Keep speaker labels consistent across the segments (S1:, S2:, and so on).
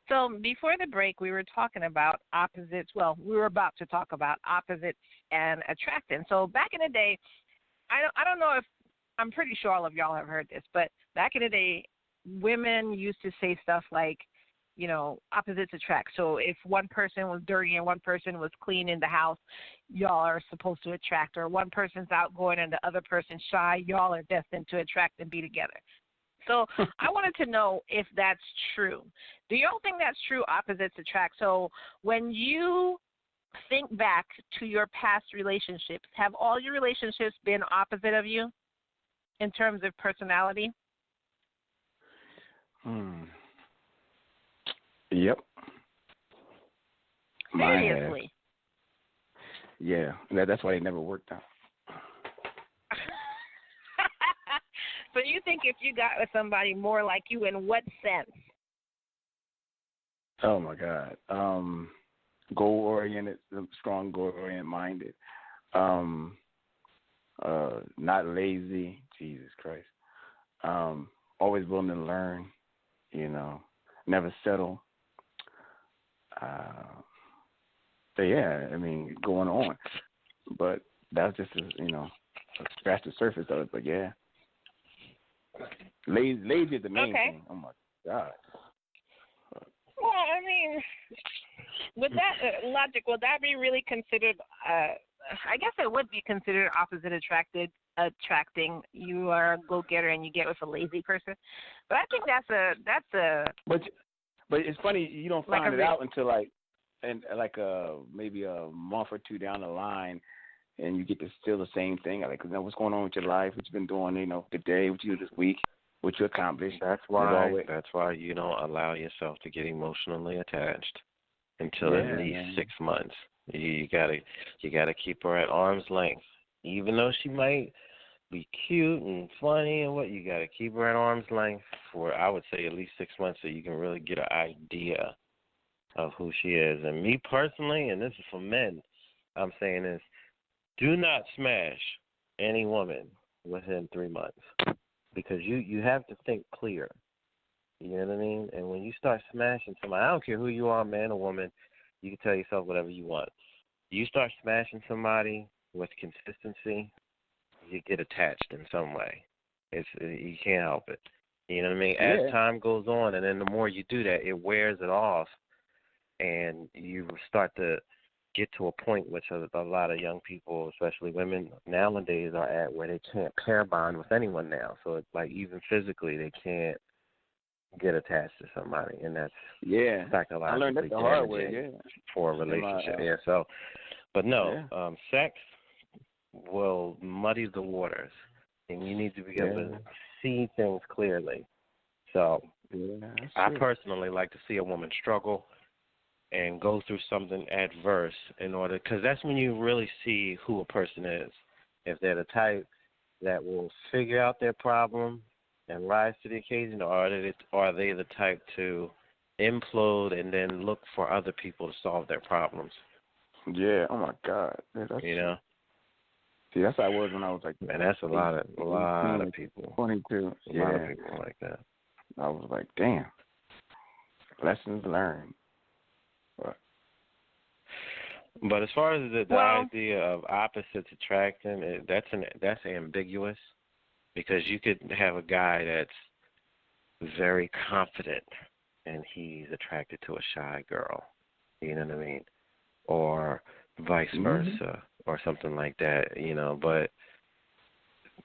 S1: So before the break, we were talking about opposites. Well, we were about to talk about opposites and attracting. So back in the day, I don't know if I'm pretty sure all of y'all have heard this, but back in the day, women used to say stuff like, opposites attract. So if one person was dirty and one person was clean in the house, y'all are supposed to attract. Or one person's outgoing and the other person's shy, y'all are destined to attract and be together. So I wanted to know if that's true. Do y'all think that's true, opposites attract? So when you think back to your past relationships, have all your relationships been opposite of you in terms of personality?
S2: Yep.
S1: Seriously?
S2: Yeah. That's why they never worked out.
S1: So you think if you got with somebody more like you, in what sense?
S2: Oh, my God. Goal-oriented, strong goal-oriented minded. Not lazy. Jesus Christ. Always willing to learn, never settle. So yeah, I mean, going on, but that's just scratch the surface of it. But yeah, lazy is the main thing. Oh my God.
S1: Well, I mean, with that logic, would that be really considered? I guess it would be considered opposite attracting. You are a go-getter and you get with a lazy person. But I think that's a.
S2: But it's funny, you don't find it out until maybe a month or two down the line, and you get to still the same thing. Like, what's going on with your life? What you've been doing? Today, what you do this week, what you accomplished.
S3: That's why you don't allow yourself to get emotionally attached until at least 6 months. You gotta keep her at arm's length, even though she might be cute and funny and what. You gotta keep her at arm's length for, I would say, at least 6 months, so you can really get an idea of who she is. And me personally, and this is for men, I'm saying this: do not smash any woman within 3 months, because you have to think clear. You know what I mean? And when you start smashing somebody, I don't care who you are, man or woman, you can tell yourself whatever you want. You start smashing somebody with consistency, you get attached in some way. You can't help it. You know what I mean? As time goes on, and then the more you do that, it wears it off, and you start to get to a point which a lot of young people, especially women nowadays, are at, where they can't pair bond with anyone now. So it's like, even physically, they can't get attached to somebody, and that's psychologically
S2: I learned that the hard way,
S3: for a relationship. So, but no, sex will muddy the waters, and you need to be able to see things clearly. So, I personally like to see a woman struggle and go through something adverse because that's when you really see who a person is. If they're the type that will figure out their problem and rise to the occasion, or are they the type to implode and then look for other people to solve their problems?
S2: Yeah. Oh my God. Yeah, See, that's how I was when I was like.
S3: Man, that's a lot of people.
S2: 22.
S3: A lot of people like that.
S2: I was like, damn. Lessons learned.
S3: But as far as the idea of opposites attracting, that's ambiguous, because you could have a guy that's very confident and he's attracted to a shy girl. You know what I mean? Or vice versa, or something like that. But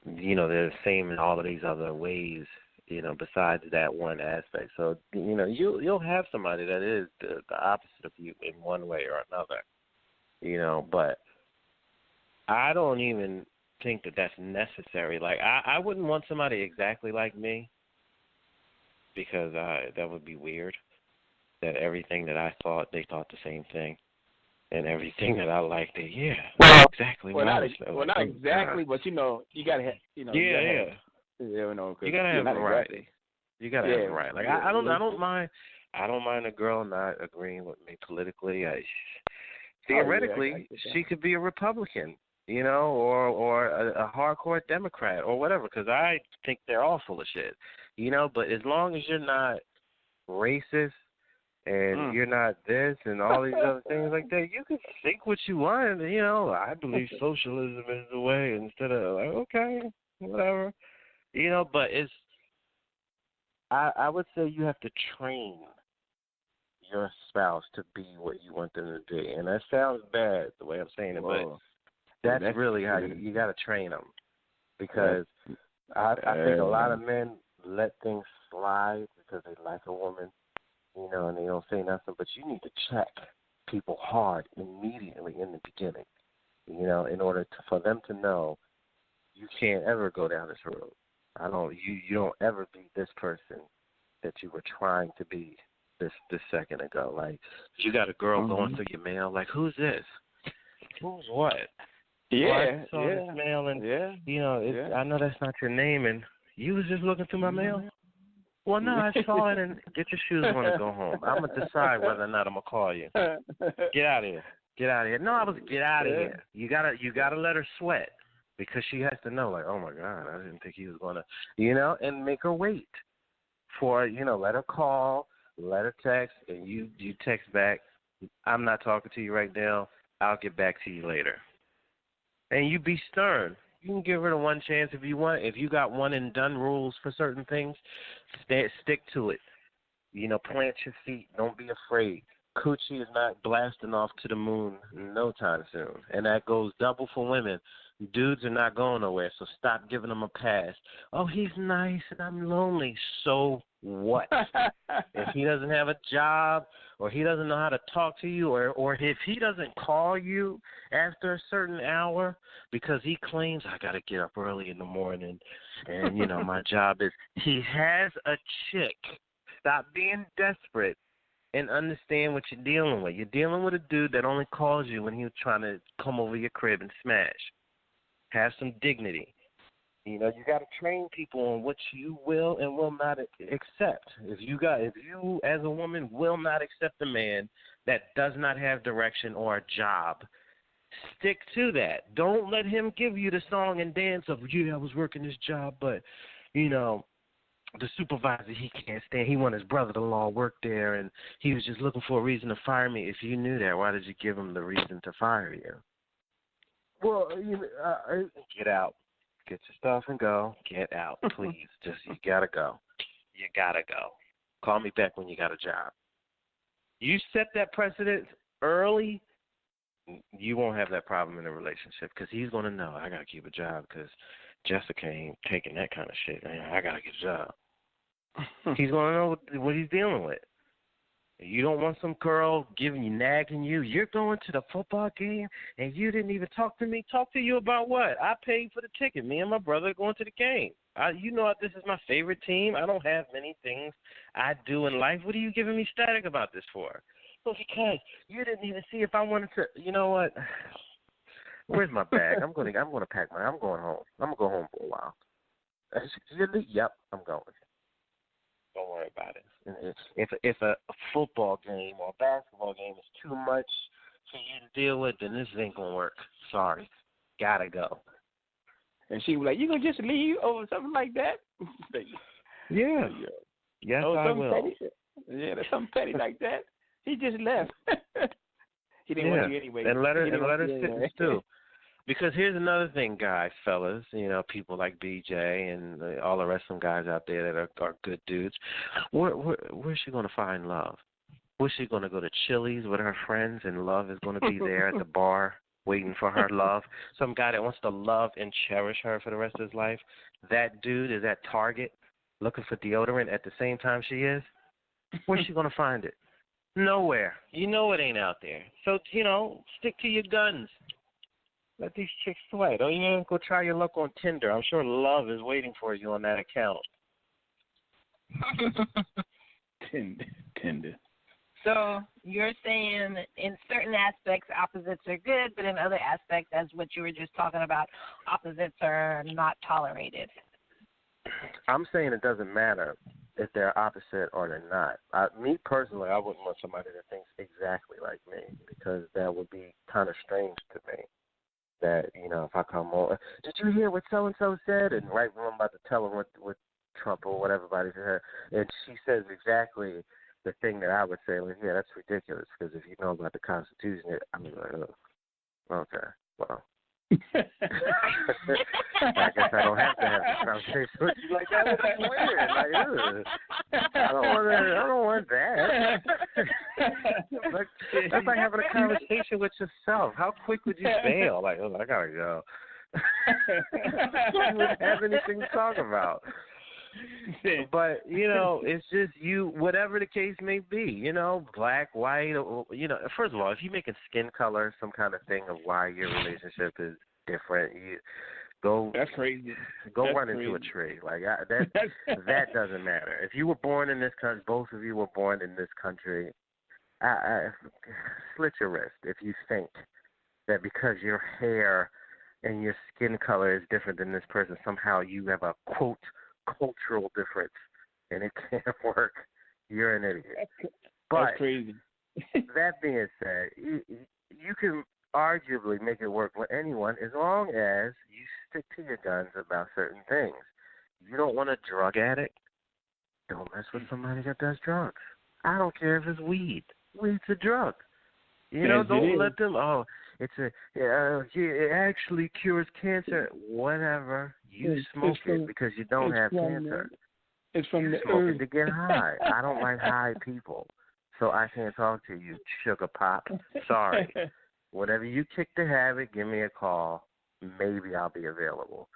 S3: they're the same in all of these other ways. Besides that one aspect. So you'll have somebody that is the opposite of you in one way or another. But I don't even think that that's necessary. Like, I wouldn't want somebody exactly like me, because that would be weird, that everything that I thought, they thought the same thing, and everything that I liked, exactly.
S2: Not exactly, but you gotta have, you gotta
S3: have variety. You gotta have variety. Like, I don't mind a girl not agreeing with me politically. Theoretically, she could be a Republican, or a hardcore Democrat or whatever, because I think they're all full of shit, But as long as you're not racist and you're not this and all these other things like that. You can think what you want. I believe socialism is the way instead of like, okay, whatever. But I would say you have to train your spouse to be what you want them to be. And that sounds bad the way I'm saying it, but that's really how you got to train them. Because I think a lot of men let things slide because they like a woman, and they don't say nothing. But you need to check people hard immediately in the beginning, in order for them to know you can't ever go down this road. You don't ever be this person that you were trying to be this second ago. Like, you got a girl going through your mail, like, who's this? Who's what? I saw this mail, and I know that's not your name, and you was just looking through my mail. Well, no, I saw it, and get your shoes on and go home. I'm gonna decide whether or not I'm gonna call you. Get out of here. Get out of here. No, get out of here. You gotta let her sweat. Because she has to know, like, oh, my God, I didn't think he was going to, and make her wait for, let her call, let her text, and you text back, I'm not talking to you right now, I'll get back to you later. And you be stern. You can give her the one chance if you want. If you got one and done rules for certain things, stick to it. Plant your feet. Don't be afraid. Coochie is not blasting off to the moon no time soon. And that goes double for women. Dudes are not going nowhere, so stop giving them a pass. Oh, he's nice and I'm lonely. So what? If he doesn't have a job or he doesn't know how to talk to you or if he doesn't call you after a certain hour because he claims, I got to get up early in the morning and, my job is, he has a chick. Stop being desperate and understand what you're dealing with. You're dealing with a dude that only calls you when he's trying to come over your crib and smash. Have some dignity. You got to train people on what you will and will not accept. If you as a woman will not accept a man that does not have direction or a job, stick to that. Don't let him give you the song and dance of, I was working this job, but, the supervisor he can't stand. He wanted his brother-in-law to work there, and he was just looking for a reason to fire me. If you knew that, why did you give him the reason to fire you? Well, get out. Get your stuff and go. Get out, please. You gotta go. You gotta go. Call me back when you got a job. You set that precedent early, you won't have that problem in a relationship because he's going to know, I got to keep a job because Jessica ain't taking that kind of shit. I got to get a job. He's going to know what he's dealing with. You don't want some girl nagging you. You're going to the football game and you didn't even talk to me. Talk to you about what? I paid for the ticket. Me and my brother are going to the game. This is my favorite team. I don't have many things I do in life. What are you giving me static about this for? Well, because you didn't even see if I wanted to. You know what? Where's my bag? I'm gonna pack I'm going home. I'm gonna go home for a while. Yep, I'm going. Don't worry about it. If a football game or a basketball game is too much for you to deal with, then this ain't gonna work. Sorry, gotta go.
S2: And she was like, "You gonna just leave or something like that?"
S3: Yeah. Yes, I will.
S2: Petty. Yeah, there's something petty like that. He just left. He didn't want to anyway.
S3: And let her sit and stew. Because here's another thing, guys, fellas, people like BJ and all the rest of them guys out there that are good dudes. Where's she going to find love? Where's she going to go to Chili's with her friends and love is going to be there at the bar waiting for her love? Some guy that wants to love and cherish her for the rest of his life, that dude is at Target looking for deodorant at the same time she is? Where's she going to find it? Nowhere. You know it ain't out there. So, stick to your guns. Let these chicks sweat. Or you go try your luck on Tinder. I'm sure love is waiting for you on that account.
S2: Tinder.
S1: So you're saying in certain aspects opposites are good, but in other aspects, as what you were just talking about, opposites are not tolerated.
S3: I'm saying it doesn't matter if they're opposite or they're not. Me personally, I wouldn't want somebody that thinks exactly like me because that would be kind of strange to me. That, if I come on, did you hear what so-and-so said? And right when I'm about to tell her what Trump or whatever everybody said, and she says exactly the thing that I would say, like, yeah, that's ridiculous. Because if you know about the Constitution, I mean, like, oh, okay, well. I guess I don't have to have this conversation with you like that. That's weird. Like, ugh. I don't want that. That's like having a conversation with yourself. How quick would you fail? Like, oh, I gotta go. You wouldn't have anything to talk about. But, you know, it's just you, whatever the case may be, you know, black, white, or, you know, first of all, if you're making skin color some kind of thing of why your relationship is different, you go.
S2: That's crazy.
S3: Go
S2: That's
S3: run
S2: crazy.
S3: into a tree. Like, that doesn't matter. If you were born in this country, both of you were born in this country, I slit your wrist if you think that because your hair and your skin color is different than this person, somehow you have a, quote, cultural difference, and it can't work. You're an idiot.
S2: That's crazy.
S3: That being said, you can arguably make it work with anyone as long as you stick to your guns about certain things. You don't want a drug addict? Don't mess with somebody that does drugs. I don't care if it's weed. Weed's a drug. You know, don't let them, it actually cures cancer. Whatever. You smoke it because you don't have cancer.
S2: It's from the
S3: smoke it to get high. I don't like high people, so I can't talk to you, sugar pop. Sorry. Whenever you kick the habit, give me a call. Maybe I'll be available.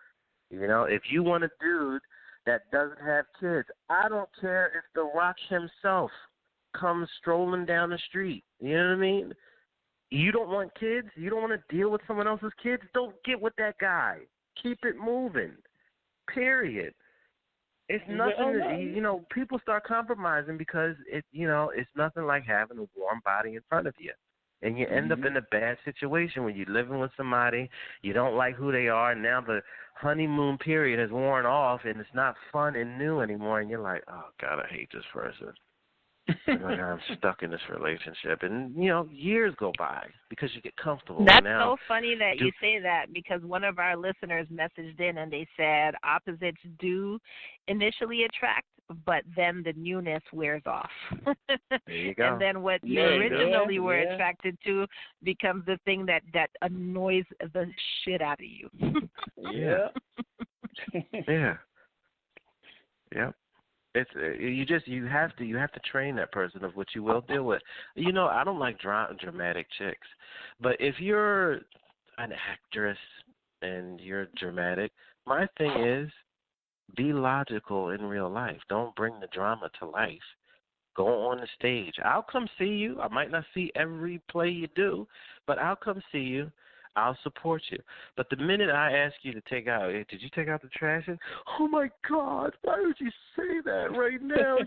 S3: You know, if you want a dude that doesn't have kids, I don't care if The Rock himself comes strolling down the street. You know what I mean? You don't want kids? You don't want to deal with someone else's kids? Don't get with that guy. Keep it moving. Period. It's nothing, you know, people start compromising because, it's nothing like having a warm body in front of you. And you end up in a bad situation when you're living with somebody, you don't like who they are, and now the honeymoon period has worn off and it's not fun and new anymore, and you're like, oh, God, I hate this person. Like, I'm stuck in this relationship. And, years go by because you get comfortable.
S1: That's
S3: now,
S1: so funny that you say that, because one of our listeners messaged in and they said opposites do initially attract, but then the newness wears off.
S3: There you go.
S1: And then what you originally were attracted to becomes the thing that annoys the shit out of you.
S3: Yeah. Yeah. Yep. It's you have to train that person of what you will deal with. I don't like dramatic chicks, but if you're an actress and you're dramatic, my thing is be logical in real life. Don't bring the drama to life. Go on the stage. I'll come see you. I might not see every play you do, but I'll come see you. I'll support you. But the minute I ask you to did you take out the trash? Oh, my God, why would you say that right now?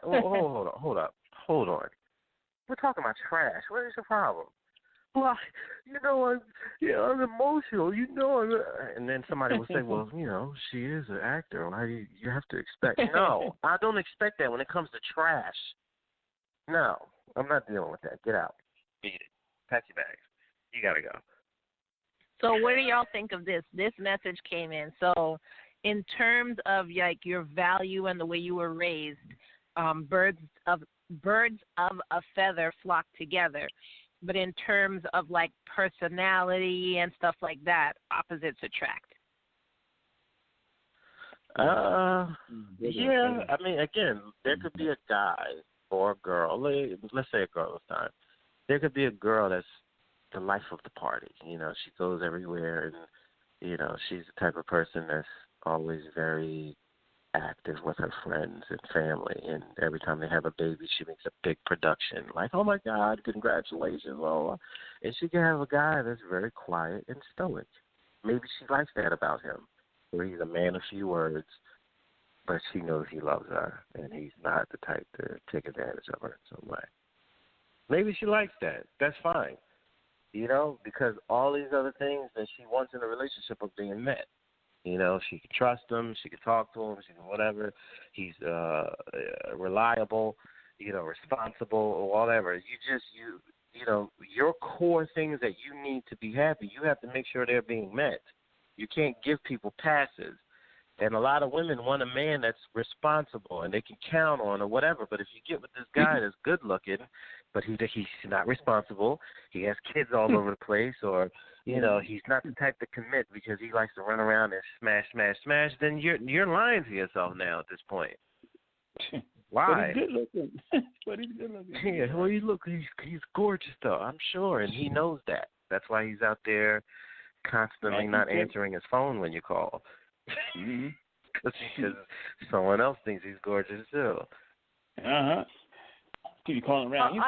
S3: Hold on. We're talking about trash. What is the problem? Well, I'm emotional. And then somebody will say, well, she is an actor. Why do you have to expect? No, I don't expect that when it comes to trash. No, I'm not dealing with that. Get out. Beat it. Pack your bags. You got to go.
S1: So what do y'all think of this? This message came in. So in terms of your value and the way you were raised, birds of a feather flock together. But in terms of personality and stuff like that, opposites attract.
S3: Yeah. I mean, again, there could be a guy or a girl. Let's say a girl this time. There could be a girl that's the life of the party. She goes everywhere, and she's the type of person that's always very active with her friends and family, and every time they have a baby, she makes a big production, like, oh my God, congratulations, and she can have a guy that's very quiet and stoic. Maybe she likes that about him, where he's a man of few words, but she knows he loves her, and he's not the type to take advantage of her in some way. Maybe she likes that. That's fine. Because all these other things that she wants in a relationship are being met. She can trust him, she can talk to him, she can whatever. He's reliable, responsible, or whatever. Your core things that you need to be happy, you have to make sure they're being met. You can't give people passes. And a lot of women want a man that's responsible and they can count on or whatever. But if you get with this guy that's good looking, but he's not responsible, he has kids all over the place, or he's not the type to commit because he likes to run around and smash, smash, smash, then you're lying to yourself now at this point. Why?
S2: But he's good looking.
S3: Yeah, well, he's gorgeous though, I'm sure, and he knows that. That's why he's out there constantly not answering his phone when you call.
S2: Mm-hmm.
S3: Because someone else thinks he's gorgeous too.
S2: Keep you calling around.
S4: Well,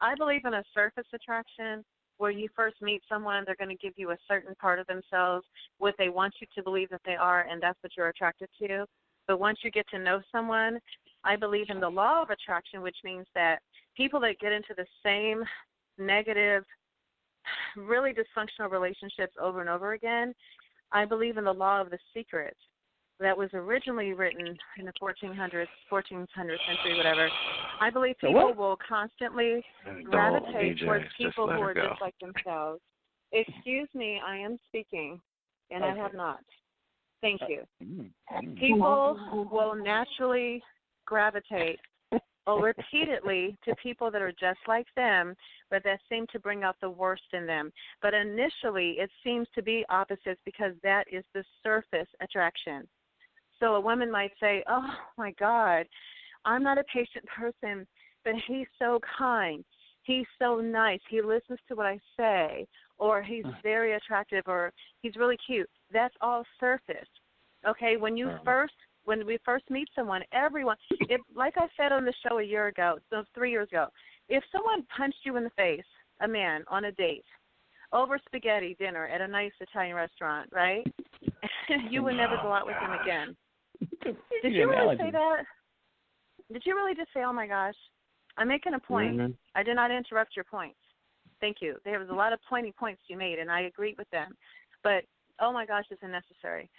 S4: I believe in a surface attraction where you first meet someone, they're going to give you a certain part of themselves, what they want you to believe that they are, and that's what you're attracted to. But once you get to know someone, I believe in the law of attraction, which means that people that get into the same negative, really dysfunctional relationships over and over again, I believe in the law of the secret that was originally written in the 1400s century, whatever. I believe people will constantly gravitate towards people who are just like themselves. Excuse me, I am speaking, and I have not. Thank you. People will naturally gravitate repeatedly to people that are just like them, but that seem to bring out the worst in them. But initially, it seems to be opposites because that is the surface attraction. So a woman might say, oh, my God, I'm not a patient person, but he's so kind. He's so nice. He listens to what I say, or he's very attractive, or he's really cute. That's all surface. Okay, when we first meet someone, everyone, like I said on the show a year ago, so 3 years ago, if someone punched you in the face, a man, on a date, over spaghetti dinner at a nice Italian restaurant, right, you would never go out with him again. Did you really say that? Did you really just say, oh, my gosh? I'm making a point. Mm-hmm. I did not interrupt your points. Thank you. There was a lot of pointy points you made, and I agreed with them. But, oh, my gosh, it's unnecessary.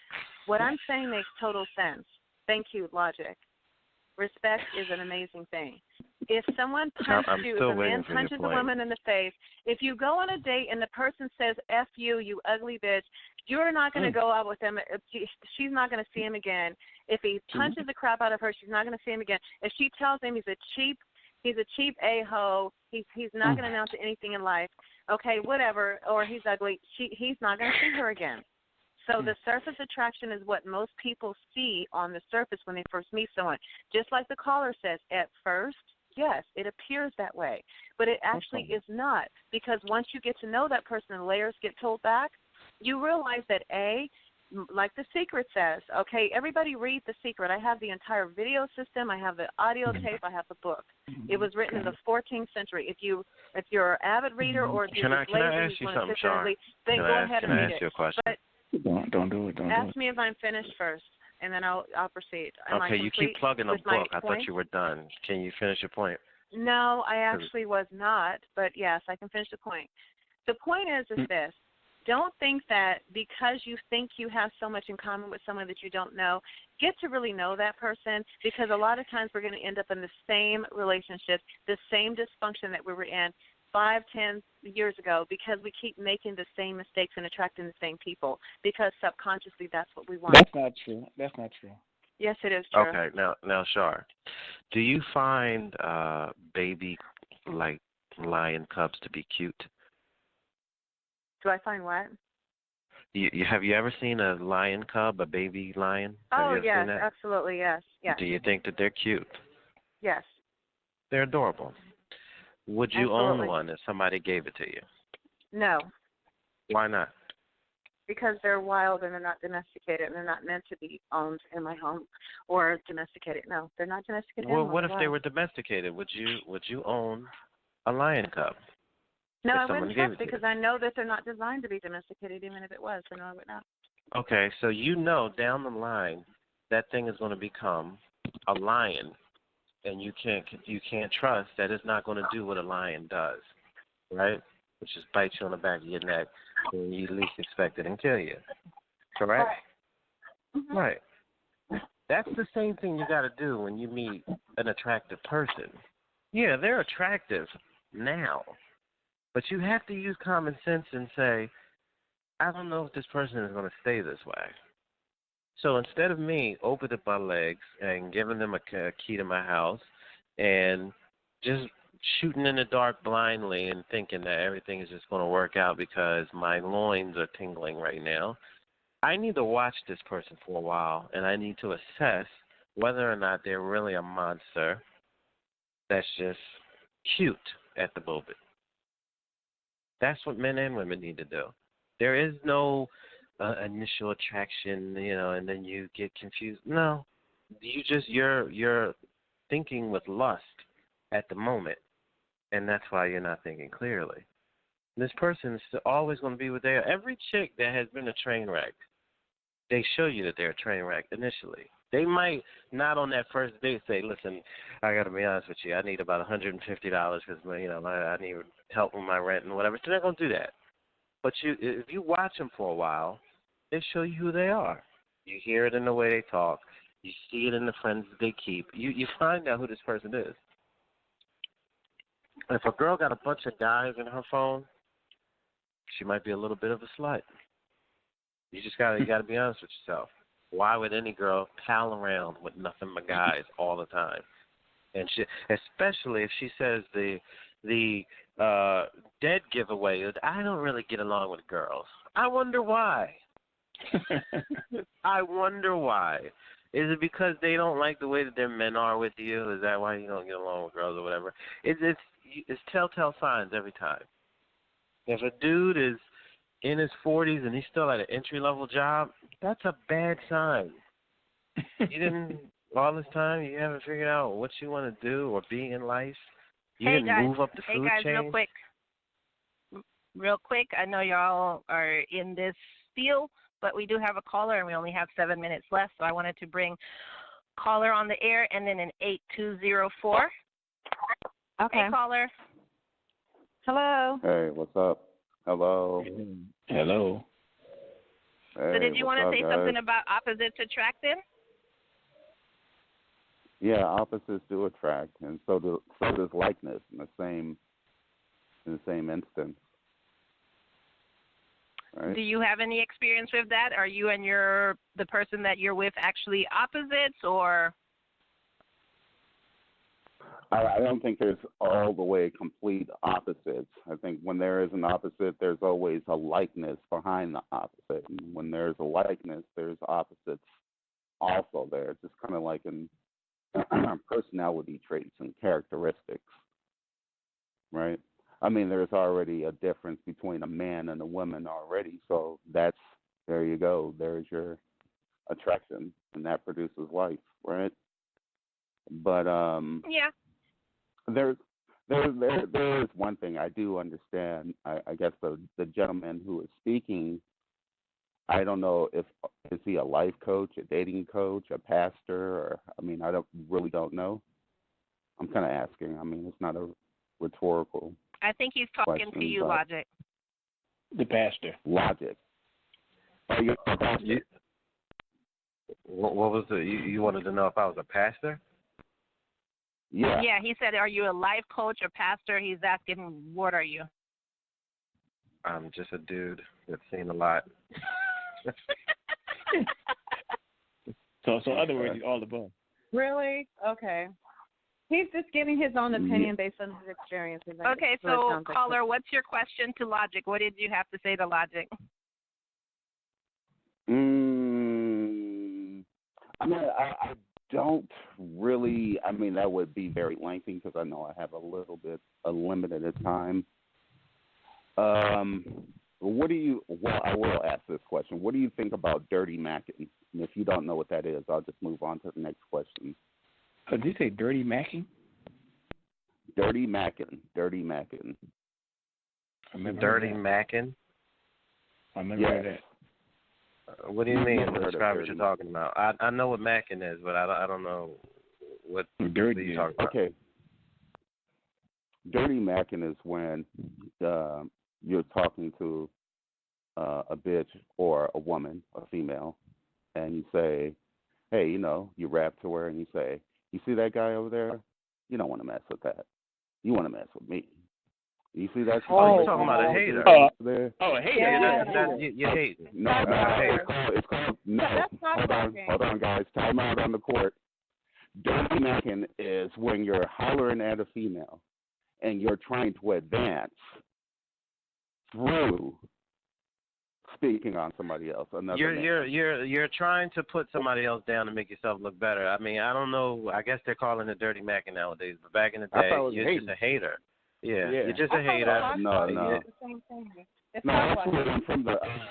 S4: What I'm saying makes total sense. Thank you, logic. Respect is an amazing thing. If someone punches you, if a man punches a woman in the face, if you go on a date and the person says, F you, you ugly bitch, you're not going to go out with him. She's not going to see him again. If he punches the crap out of her, she's not going to see him again. If she tells him he's a cheap a-hole, he's not going to amount to anything in life, okay, whatever, or he's ugly, he's not going to see her again. So the surface attraction is what most people see on the surface when they first meet someone. Just like the caller says, at first, yes, it appears that way. But it actually is not, because once you get to know that person and layers get told back, you realize that, like The Secret says, okay, everybody read The Secret. I have the entire video system. I have the audio tape. I have the book. It was written in the 14th century. If you're an avid reader or if you're
S3: Can I ask you something, Char?
S4: Then go ahead and read it.
S3: Can I ask you a question?
S4: But
S2: don't do it.
S4: Ask me if I'm finished first, and then I'll proceed.
S3: Okay, you keep plugging the book. I thought you were done. Can you finish your point?
S4: No, I actually was not, but yes, I can finish the point. The point is this. Don't think that because you think you have so much in common with someone that you don't know, get to really know that person, because a lot of times we're going to end up in the same relationships, the same dysfunction that we were in 5, 10 years ago, because we keep making the same mistakes and attracting the same people, because subconsciously that's what we want.
S2: That's not true.
S4: Yes, it is true.
S3: Okay, now, Char, do you find baby like lion cubs to be cute?
S4: Do I find what?
S3: Have you ever seen a lion cub, a baby lion?
S4: Oh, yes, absolutely, yes.
S3: Do you think that they're cute?
S4: Yes.
S3: They're adorable. Would you own one if somebody gave it to you?
S4: No.
S3: Why not?
S4: Because they're wild and they're not domesticated and they're not meant to be owned in my home or domesticated. No, they're not domesticated.
S3: Well, what if they were domesticated? Would you own a lion cub?
S4: No, I wouldn't trust, because I know that they're not designed to be domesticated, even if it was, so no, I would not.
S3: Okay, so you know down the line that thing is going to become a lion, and you can't trust that it's not going to do what a lion does, right? Which is bite you on the back of your neck when you least expect it and kill you. Correct?
S4: Right. Mm-hmm.
S3: Right. That's the same thing you got to do when you meet an attractive person. Yeah, they're attractive now. But you have to use common sense and say, I don't know if this person is going to stay this way. So instead of me opening my legs and giving them a key to my house and just shooting in the dark blindly and thinking that everything is just going to work out because my loins are tingling right now, I need to watch this person for a while, and I need to assess whether or not they're really a monster that's just cute at the moment. That's what men and women need to do. There is no initial attraction, and then you get confused. No, you're thinking with lust at the moment, and that's why you're not thinking clearly. This person is always going to be what they are. Every chick that has been a train wreck, they show you that they're a train wreck initially. They might not on that first date say, "Listen, I got to be honest with you. I need about $150 because I need help with my rent and whatever." So they're going to do that. But if you watch them for a while, they show you who they are. You hear it in the way they talk. You see it in the friends that they keep. You find out who this person is. If a girl got a bunch of guys in her phone, she might be a little bit of a slut. You gotta be honest with yourself. Why would any girl pal around with nothing but guys all the time? And especially if she says the dead giveaway is, "I don't really get along with girls." I wonder why. I wonder why. Is it because they don't like the way that their men are with you? Is that why you don't get along with girls or whatever? It's telltale signs every time. If a dude is in his 40s and he's still at an entry-level job, that's a bad sign. You didn't, all this time, you haven't figured out what you want to do or be in life. You didn't move up the food chain.
S1: Real quick, I know y'all are in this field, but we do have a caller, and we only have 7 minutes left, so I wanted to bring caller on the air and then an 8204.
S4: Okay.
S1: Hey, caller.
S4: Hello.
S2: Hey, what's up? Hello.
S5: Hello.
S2: Hey,
S1: So did you want to say
S2: guys?
S1: something about opposites attracting?
S2: Yeah, opposites do attract, and so does likeness in the same instance. Right?
S1: Do you have any experience with that? Are you and the person that you're with actually opposites, or?
S2: I don't think there's all the way complete opposites. I think when there is an opposite, there's always a likeness behind the opposite. And when there's a likeness, there's opposites also there. It's just kind of like in personality traits and characteristics, right? I mean, there's already a difference between a man and a woman already. So there you go. There's your attraction, and that produces life, right? But
S1: Yeah.
S2: There is one thing I do understand. I guess the gentleman who is speaking, I don't know is he a life coach, a dating coach, a pastor, or I really don't know. I'm kind of asking. I mean, it's not a rhetorical.
S1: I think he's talking
S2: question,
S1: to you,
S2: but
S1: Logic.
S5: The pastor.
S2: Logic. Are you a pastor?
S3: What was you wanted to know if I was a pastor?
S2: Yeah.
S1: Yeah, he said, are you a life coach or pastor? He's asking, what are you?
S3: I'm just a dude that's seen a lot.
S5: So in other words, all above.
S4: Really? Okay. He's just giving his own opinion based on his experiences.
S1: Okay, so caller, what's your question to Logic? What did you have to say to Logic?
S2: I don't really. That would be very lengthy because I know I have a limited time. What do you? Well, I will ask this question. What do you think about dirty macking? And if you don't know what that is, I'll just move on to the next question.
S5: Did you say dirty macking?
S2: Dirty macking. Dirty macking.
S3: Dirty macking?
S5: I remember that.
S3: What do you mean? Describe what you're talking about. I know what macking is, but I don't know what
S5: dirty
S3: you're talking about.
S2: Okay. Dirty macking is when you're talking to a bitch or a woman, a female, and you say, hey, you rap to her and you say, you see that guy over there? You don't want to mess with that. You want to mess with me. You see that?
S3: Oh, you're talking about a hater.
S2: There.
S5: A hater.
S1: Yeah.
S3: You're hating.
S2: No, it's called no.
S1: That's not
S2: Hold on, guys. Time out on the court. Dirty macking is when you're hollering at a female and you're trying to advance through speaking on somebody else.
S3: You're trying to put somebody else down to make yourself look better. I mean, I don't know. I guess they're calling it dirty macking nowadays, but back in the day, you're just a hater. Yeah, you're just a hater.
S2: No.
S1: It's
S2: No,
S1: not
S2: actually, I'm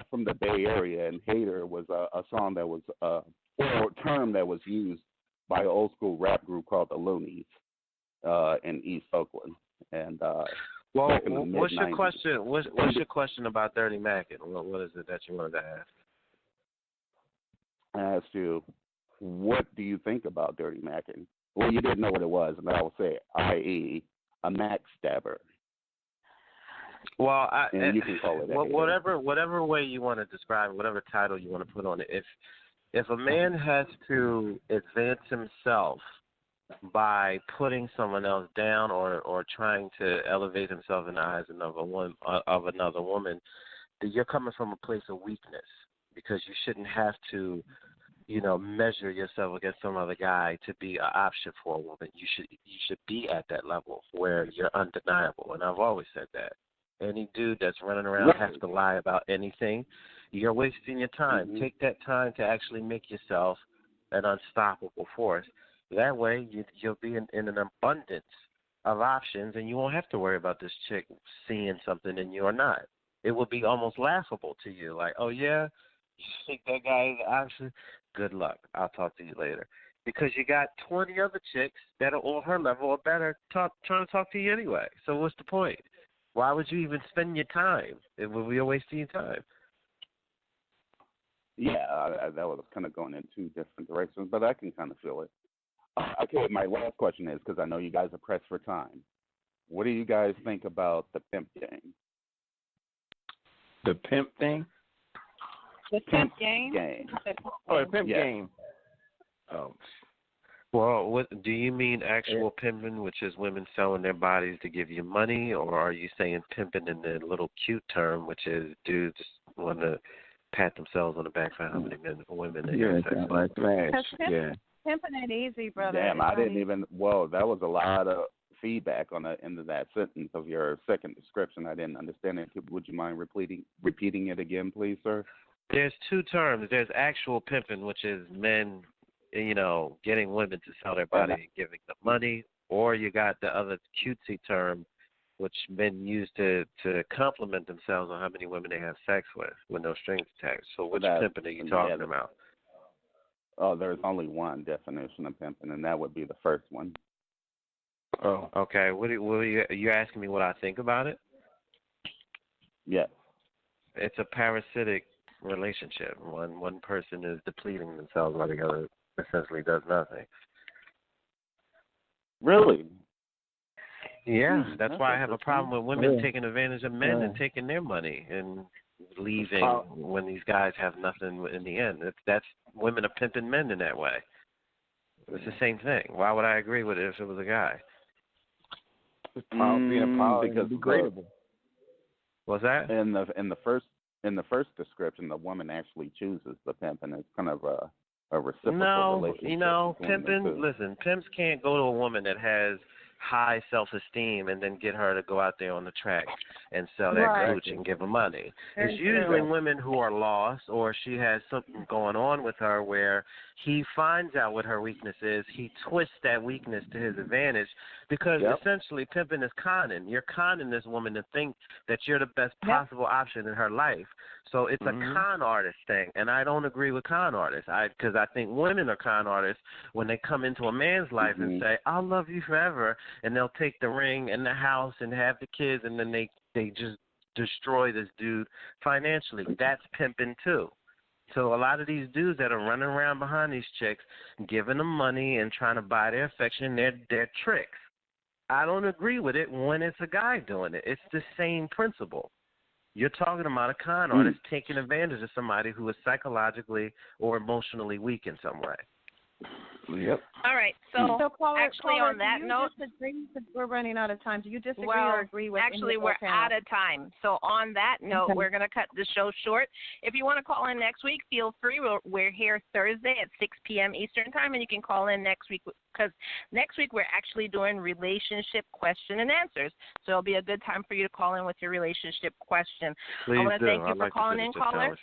S2: from the Bay Area, and hater was a song that was or a term that was used by an old school rap group called the Loonies in East Oakland. And
S3: well,
S2: in the
S3: what's your
S2: mid-90s.
S3: question? What's your question about dirty macking? What is it that you wanted to ask?
S2: I asked you, what do you think about dirty macking? Well, you didn't know what it was, and I will say, i.e., a Mac stabber.
S3: Well,
S2: and you can call it
S3: whatever way you want to describe it, whatever title you want to put on it. If a man has to advance himself by putting someone else down or trying to elevate himself in the eyes of another woman, then you're coming from a place of weakness, because you shouldn't have to, measure yourself against some other guy to be an option for a woman. You should be at that level where you're undeniable, and I've always said that. Any dude that's running around has to lie about anything, you're wasting your time. Mm-hmm. Take that time to actually make yourself an unstoppable force. That way, you'll be in an abundance of options, and you won't have to worry about this chick seeing something in you or not. It will be almost laughable to you, like, oh, yeah, you think that guy is an option? Good luck. I'll talk to you later. Because you got 20 other chicks that are on her level or better trying to talk to you anyway. So what's the point? Why would you even spend your time? It would be a waste of your time.
S2: Yeah, that was kind of going in two different directions, but I can kind of feel it. Okay, my last question is, because I know you guys are pressed for time, what do you guys think about the pimp game?
S5: The pimp thing?
S1: The pimp game?
S5: Oh, the pimp game. Oh.
S3: Well, what do you mean actual pimping, which is women selling their bodies to give you money, or are you saying pimping in the little cute term, which is dudes want to pat themselves on the back for how many men or women they have sex with?
S5: Yeah.
S1: Pimping ain't easy, brother.
S2: Damn, I didn't even. Whoa, that was a lot of feedback on the end of that sentence of your second description. I didn't understand it. Would you mind repeating it again, please, sir?
S3: There's two terms. There's actual pimping, which is men, getting women to sell their body and giving them money, or you got the other cutesy term, which men use to compliment themselves on how many women they have sex with no strings attached. So which pimping are you talking about?
S2: Oh, there's only one definition of pimping, and that would be the first one.
S3: Oh, okay. You're asking me what I think about it?
S2: Yes.
S3: It's a parasitic relationship. One person is depleting themselves while the other essentially does nothing.
S2: Really?
S3: Yeah, that's why I have a problem with women taking advantage of men and taking their money and leaving when these guys have nothing in the end. That's women are pimping men in that way. It's the same thing. Why would I agree with it if it was a guy?
S5: Being a power
S2: because
S5: degradable.
S3: What's that?
S2: In the first description, the woman actually chooses the pimp, and it's kind of a reciprocal relationship.
S3: No, pimping. Listen, pimps can't go to a woman that has high self-esteem and then get her to go out there on the track and sell that gooch and give her money. It's usually women who are lost, or she has something going on with her where he finds out what her weakness is. He twists that weakness to his advantage, because essentially pimping is conning. You're conning this woman to think that you're the best possible option in her life. So it's a con artist thing, and I don't agree with con artists, because I think women are con artists when they come into a man's life and say, I'll love you forever, and they'll take the ring and the house and have the kids, and then they just destroy this dude financially. That's pimping too. So a lot of these dudes that are running around behind these chicks, giving them money and trying to buy their affection, they're tricks. I don't agree with it when it's a guy doing it. It's the same principle. You're talking about a con artist taking advantage of somebody who is psychologically or emotionally weak in some way. Yep.
S1: All right. So,
S4: caller,
S1: actually, on that note,
S4: disagree? We're running out of time. Do you disagree
S1: well,
S4: or agree with?
S1: actually, we're out of time. So on that note, we're going to cut the show short. If you want to call in next week, feel free. We're here Thursday at 6 p.m. Eastern time, and you can call in next week because next week we're actually doing relationship question and answers. So it'll be a good time for you to call in with your relationship question.
S3: Please
S1: I want to
S3: do.
S1: thank you for calling in, caller.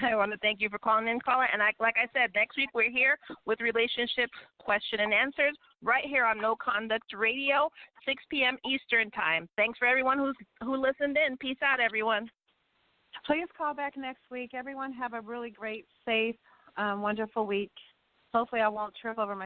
S1: I want to thank you for calling in, caller. And like I said, next week we're here with relationship question and answers right here on No Conduct Radio, 6 p.m. Eastern time. Thanks for everyone who listened in. Peace out, everyone.
S4: Please call back next week. Everyone have a really great, safe, wonderful week. Hopefully I won't trip over my